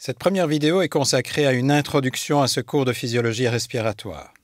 Cette première vidéo est consacrée à une introduction à ce cours de physiologie respiratoire.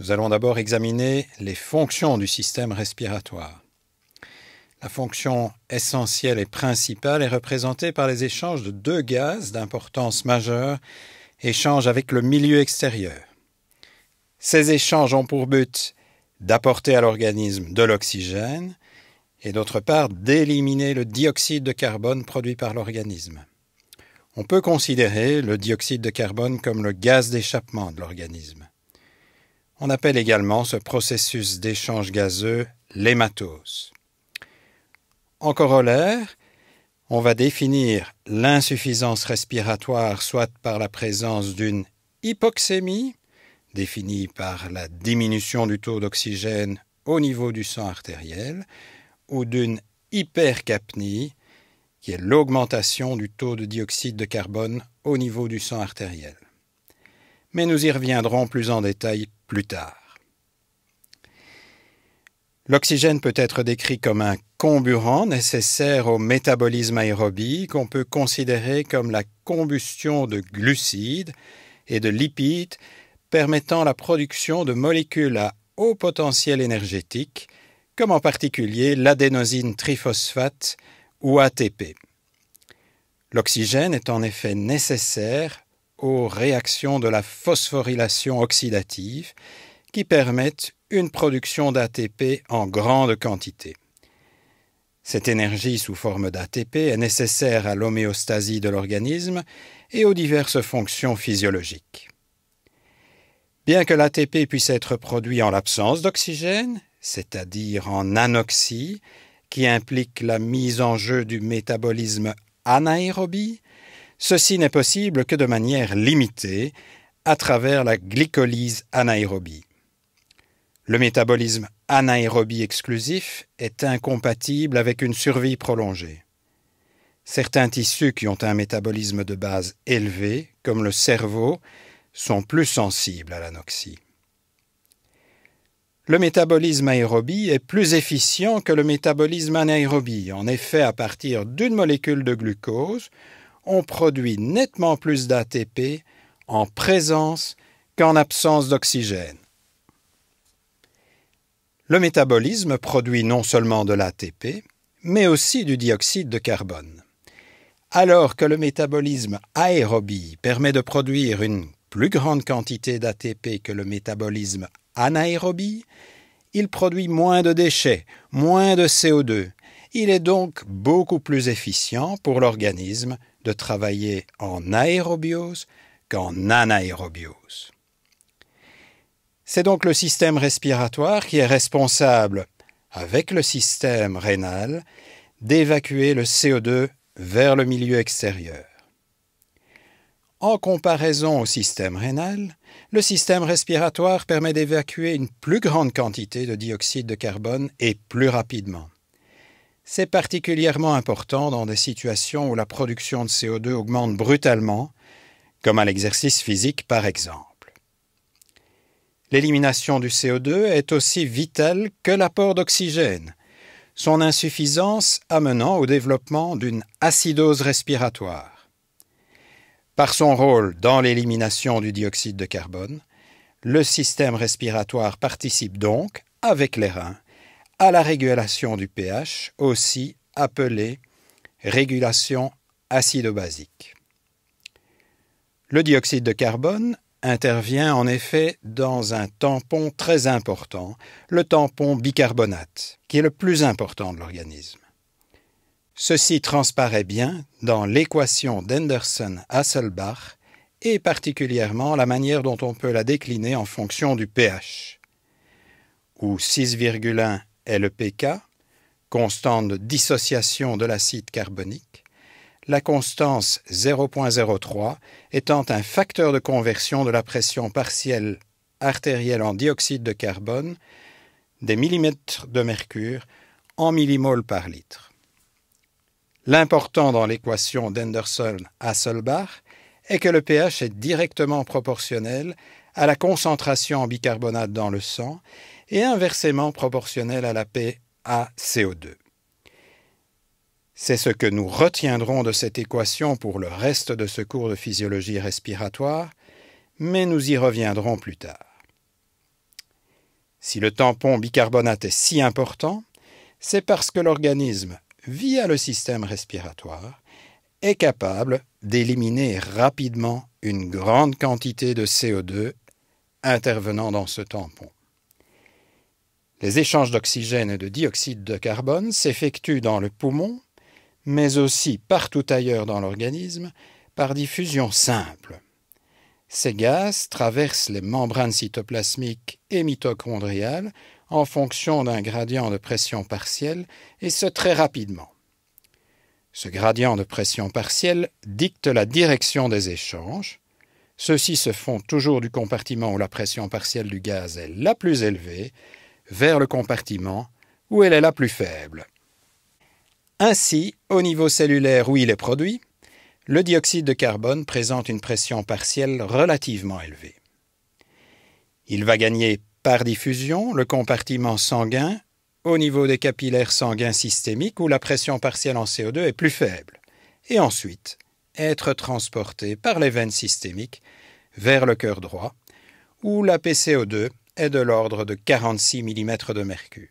Nous allons d'abord examiner les fonctions du système respiratoire. La fonction essentielle et principale est représentée par les échanges de deux gaz d'importance majeure, échanges avec le milieu extérieur. Ces échanges ont pour but d'apporter à l'organisme de l'oxygène et d'autre part d'éliminer le dioxyde de carbone produit par l'organisme. On peut considérer le dioxyde de carbone comme le gaz d'échappement de l'organisme. On appelle également ce processus d'échange gazeux l'hématose. En corollaire, on va définir l'insuffisance respiratoire soit par la présence d'une hypoxémie, définie par la diminution du taux d'oxygène au niveau du sang artériel, ou d'une hypercapnie, qui est l'augmentation du taux de dioxyde de carbone au niveau du sang artériel. Mais nous y reviendrons plus en détail plus tard. L'oxygène peut être décrit comme un comburant nécessaire au métabolisme aérobie qu'on peut considérer comme la combustion de glucides et de lipides permettant la production de molécules à haut potentiel énergétique, comme en particulier l'adénosine triphosphate ou ATP. L'oxygène est en effet nécessaire aux réactions de la phosphorylation oxydative qui permettent une production d'ATP en grande quantité. Cette énergie sous forme d'ATP est nécessaire à l'homéostasie de l'organisme et aux diverses fonctions physiologiques. Bien que l'ATP puisse être produit en l'absence d'oxygène, c'est-à-dire en anoxie, qui implique la mise en jeu du métabolisme anaérobie, ceci n'est possible que de manière limitée à travers la glycolyse anaérobie. Le métabolisme anaérobie exclusif est incompatible avec une survie prolongée. Certains tissus qui ont un métabolisme de base élevé, comme le cerveau, sont plus sensibles à l'anoxie. Le métabolisme aérobie est plus efficient que le métabolisme anaérobie. En effet, à partir d'une molécule de glucose, on produit nettement plus d'ATP en présence qu'en absence d'oxygène. Le métabolisme produit non seulement de l'ATP, mais aussi du dioxyde de carbone. Alors que le métabolisme aérobie permet de produire une plus grande quantité d'ATP que le métabolisme anaérobie, il produit moins de déchets, moins de CO2. Il est donc beaucoup plus efficient pour l'organisme de travailler en aérobiose qu'en anaérobiose. C'est donc le système respiratoire qui est responsable, avec le système rénal, d'évacuer le CO2 vers le milieu extérieur. En comparaison au système rénal, le système respiratoire permet d'évacuer une plus grande quantité de dioxyde de carbone et plus rapidement. C'est particulièrement important dans des situations où la production de CO2 augmente brutalement, comme à l'exercice physique par exemple. L'élimination du CO2 est aussi vitale que l'apport d'oxygène, son insuffisance amenant au développement d'une acidose respiratoire. Par son rôle dans l'élimination du dioxyde de carbone, le système respiratoire participe donc, avec les reins, à la régulation du pH, aussi appelée régulation acido-basique. Le dioxyde de carbone intervient en effet dans un tampon très important, le tampon bicarbonate, qui est le plus important de l'organisme. Ceci transparaît bien dans l'équation d'Henderson-Hasselbalch et particulièrement la manière dont on peut la décliner en fonction du pH, où 6,1 est le pK, constante de dissociation de l'acide carbonique, la constance 0,03 étant un facteur de conversion de la pression partielle artérielle en dioxyde de carbone des millimètres de mercure en millimoles par litre. L'important dans l'équation d'Henderson-Hasselbalch est que le pH est directement proportionnel à la concentration en bicarbonate dans le sang et inversement proportionnel à la PaCO2. C'est ce que nous retiendrons de cette équation pour le reste de ce cours de physiologie respiratoire, mais nous y reviendrons plus tard. Si le tampon bicarbonate est si important, c'est parce que l'organisme, via le système respiratoire, est capable d'éliminer rapidement une grande quantité de CO2 intervenant dans ce tampon. Les échanges d'oxygène et de dioxyde de carbone s'effectuent dans le poumon, mais aussi partout ailleurs dans l'organisme, par diffusion simple. Ces gaz traversent les membranes cytoplasmiques et mitochondriales en fonction d'un gradient de pression partielle, et ce très rapidement. Ce gradient de pression partielle dicte la direction des échanges. Ceux-ci se font toujours du compartiment où la pression partielle du gaz est la plus élevée, vers le compartiment où elle est la plus faible. Ainsi, au niveau cellulaire où il est produit, le dioxyde de carbone présente une pression partielle relativement élevée. Il va gagner par diffusion le compartiment sanguin au niveau des capillaires sanguins systémiques où la pression partielle en CO2 est plus faible, et ensuite être transporté par les veines systémiques vers le cœur droit, où la PCO2 est de l'ordre de 46 mm de mercure.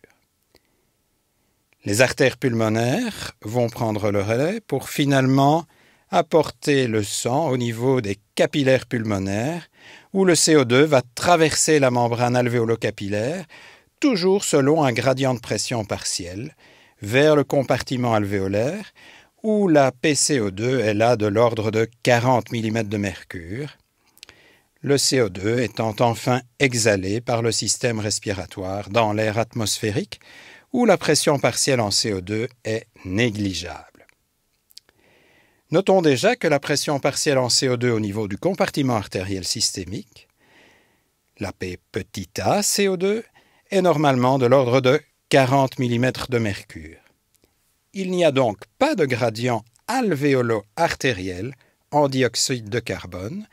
Les artères pulmonaires vont prendre le relais pour finalement apporter le sang au niveau des capillaires pulmonaires, où le CO2 va traverser la membrane alvéolo-capillaire, toujours selon un gradient de pression partielle, vers le compartiment alvéolaire, où la PCO2 est là de l'ordre de 40 mm de mercure, le CO2 étant enfin exhalé par le système respiratoire dans l'air atmosphérique, où la pression partielle en CO2 est négligeable. Notons déjà que la pression partielle en CO2 au niveau du compartiment artériel systémique, la P petit a CO2, est normalement de l'ordre de 40 mm de mercure. Il n'y a donc pas de gradient alvéolo-artériel en dioxyde de carbone.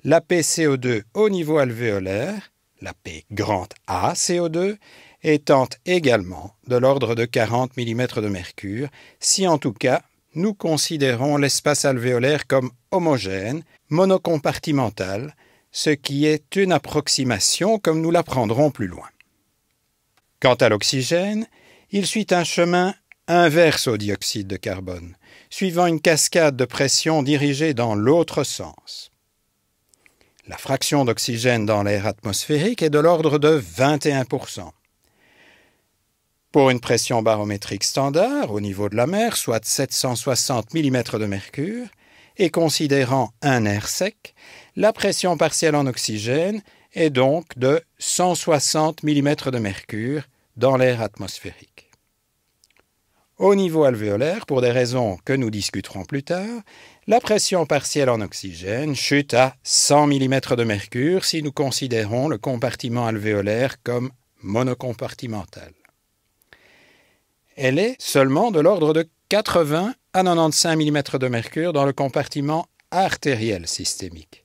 La PCO2 au niveau alvéolaire, la P grand A CO2, étant également de l'ordre de 40 mm de mercure, si en tout cas nous considérons l'espace alvéolaire comme homogène, monocompartimental, ce qui est une approximation comme nous l'apprendrons plus loin. Quant à l'oxygène, il suit un chemin inverse au dioxyde de carbone, suivant une cascade de pression dirigée dans l'autre sens. La fraction d'oxygène dans l'air atmosphérique est de l'ordre de 21%. Pour une pression barométrique standard au niveau de la mer, soit 760 mm de mercure, et considérant un air sec, la pression partielle en oxygène est donc de 160 mm de mercure dans l'air atmosphérique. Au niveau alvéolaire, pour des raisons que nous discuterons plus tard, la pression partielle en oxygène chute à 100 mm de mercure si nous considérons le compartiment alvéolaire comme monocompartimental. Elle est seulement de l'ordre de 80 à 95 mm de mercure dans le compartiment artériel systémique.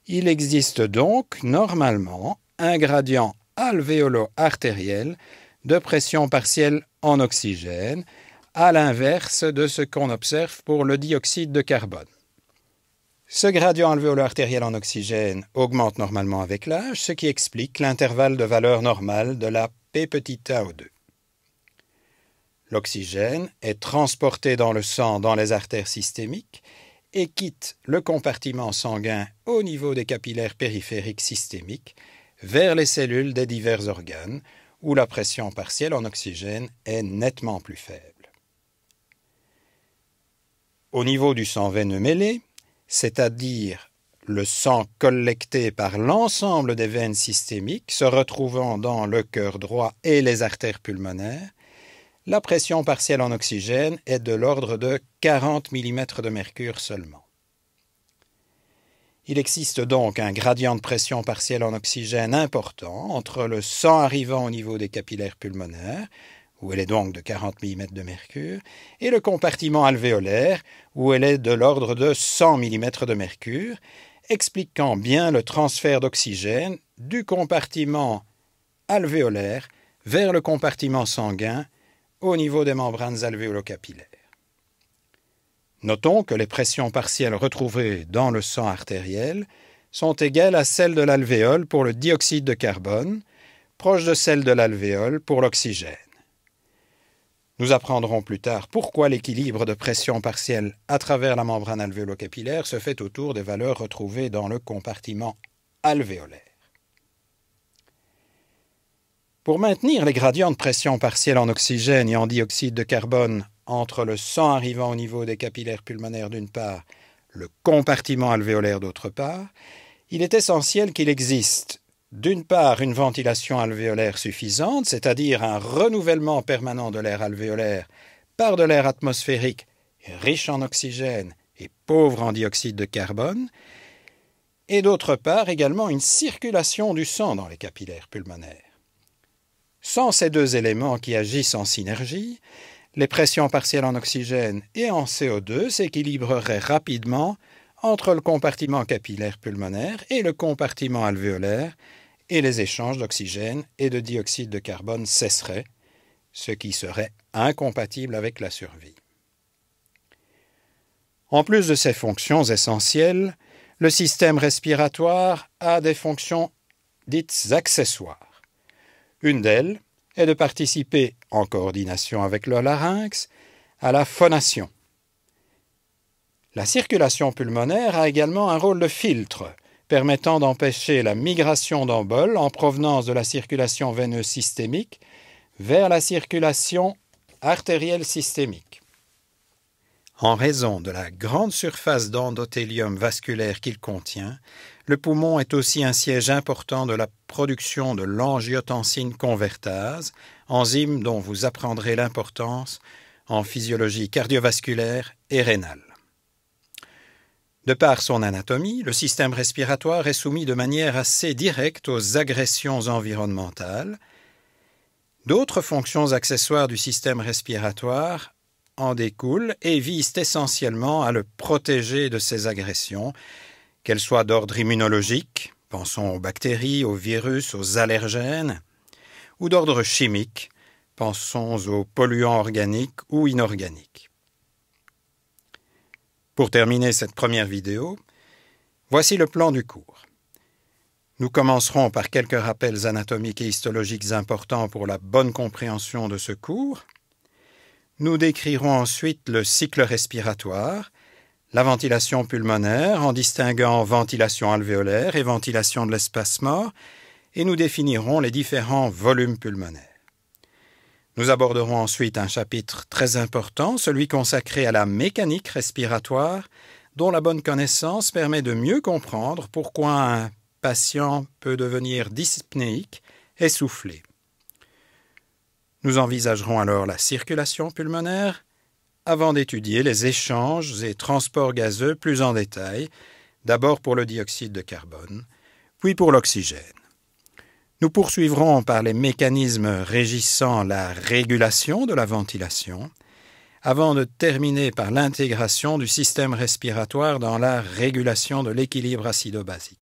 Il existe donc normalement un gradient alvéolo-artériel de pression partielle en oxygène, à l'inverse de ce qu'on observe pour le dioxyde de carbone. Ce gradient alvéolo-artériel en oxygène augmente normalement avec l'âge, ce qui explique l'intervalle de valeur normale de la P petit a/O2. L'oxygène est transporté dans le sang dans les artères systémiques et quitte le compartiment sanguin au niveau des capillaires périphériques systémiques vers les cellules des divers organes où la pression partielle en oxygène est nettement plus faible. Au niveau du sang veineux mêlé, c'est-à-dire le sang collecté par l'ensemble des veines systémiques se retrouvant dans le cœur droit et les artères pulmonaires, la pression partielle en oxygène est de l'ordre de 40 mm de mercure seulement. Il existe donc un gradient de pression partielle en oxygène important entre le sang arrivant au niveau des capillaires pulmonaires, où elle est donc de 40 mm de mercure, et le compartiment alvéolaire, où elle est de l'ordre de 100 mm de mercure, expliquant bien le transfert d'oxygène du compartiment alvéolaire vers le compartiment sanguin au niveau des membranes alvéolo-capillaires. Notons que les pressions partielles retrouvées dans le sang artériel sont égales à celles de l'alvéole pour le dioxyde de carbone, proches de celles de l'alvéole pour l'oxygène. Nous apprendrons plus tard pourquoi l'équilibre de pression partielle à travers la membrane alvéolo-capillaire se fait autour des valeurs retrouvées dans le compartiment alvéolaire. Pour maintenir les gradients de pression partielle en oxygène et en dioxyde de carbone entre le sang arrivant au niveau des capillaires pulmonaires d'une part, le compartiment alvéolaire d'autre part, il est essentiel qu'il existe d'une part une ventilation alvéolaire suffisante, c'est-à-dire un renouvellement permanent de l'air alvéolaire par de l'air atmosphérique riche en oxygène et pauvre en dioxyde de carbone, et d'autre part également une circulation du sang dans les capillaires pulmonaires. Sans ces deux éléments qui agissent en synergie, les pressions partielles en oxygène et en CO2 s'équilibreraient rapidement entre le compartiment capillaire pulmonaire et le compartiment alvéolaire, et les échanges d'oxygène et de dioxyde de carbone cesseraient, ce qui serait incompatible avec la survie. En plus de ces fonctions essentielles, le système respiratoire a des fonctions dites accessoires. Une d'elles est de participer, en coordination avec le larynx, à la phonation. La circulation pulmonaire a également un rôle de filtre, permettant d'empêcher la migration d'emboles en provenance de la circulation veineuse systémique vers la circulation artérielle systémique. En raison de la grande surface d'endothélium vasculaire qu'il contient, le poumon est aussi un siège important de la production de l'angiotensine convertase, enzyme dont vous apprendrez l'importance en physiologie cardiovasculaire et rénale. De par son anatomie, le système respiratoire est soumis de manière assez directe aux agressions environnementales. D'autres fonctions accessoires du système respiratoire en découlent et visent essentiellement à le protéger de ces agressions, qu'elles soient d'ordre immunologique, pensons aux bactéries, aux virus, aux allergènes, ou d'ordre chimique, pensons aux polluants organiques ou inorganiques. Pour terminer cette première vidéo, voici le plan du cours. Nous commencerons par quelques rappels anatomiques et histologiques importants pour la bonne compréhension de ce cours. Nous décrirons ensuite le cycle respiratoire, la ventilation pulmonaire en distinguant ventilation alvéolaire et ventilation de l'espace mort, et nous définirons les différents volumes pulmonaires. Nous aborderons ensuite un chapitre très important, celui consacré à la mécanique respiratoire, dont la bonne connaissance permet de mieux comprendre pourquoi un patient peut devenir dyspnéique, essoufflé. Nous envisagerons alors la circulation pulmonaire, avant d'étudier les échanges et transports gazeux plus en détail, d'abord pour le dioxyde de carbone, puis pour l'oxygène. Nous poursuivrons par les mécanismes régissant la régulation de la ventilation, avant de terminer par l'intégration du système respiratoire dans la régulation de l'équilibre acido-basique.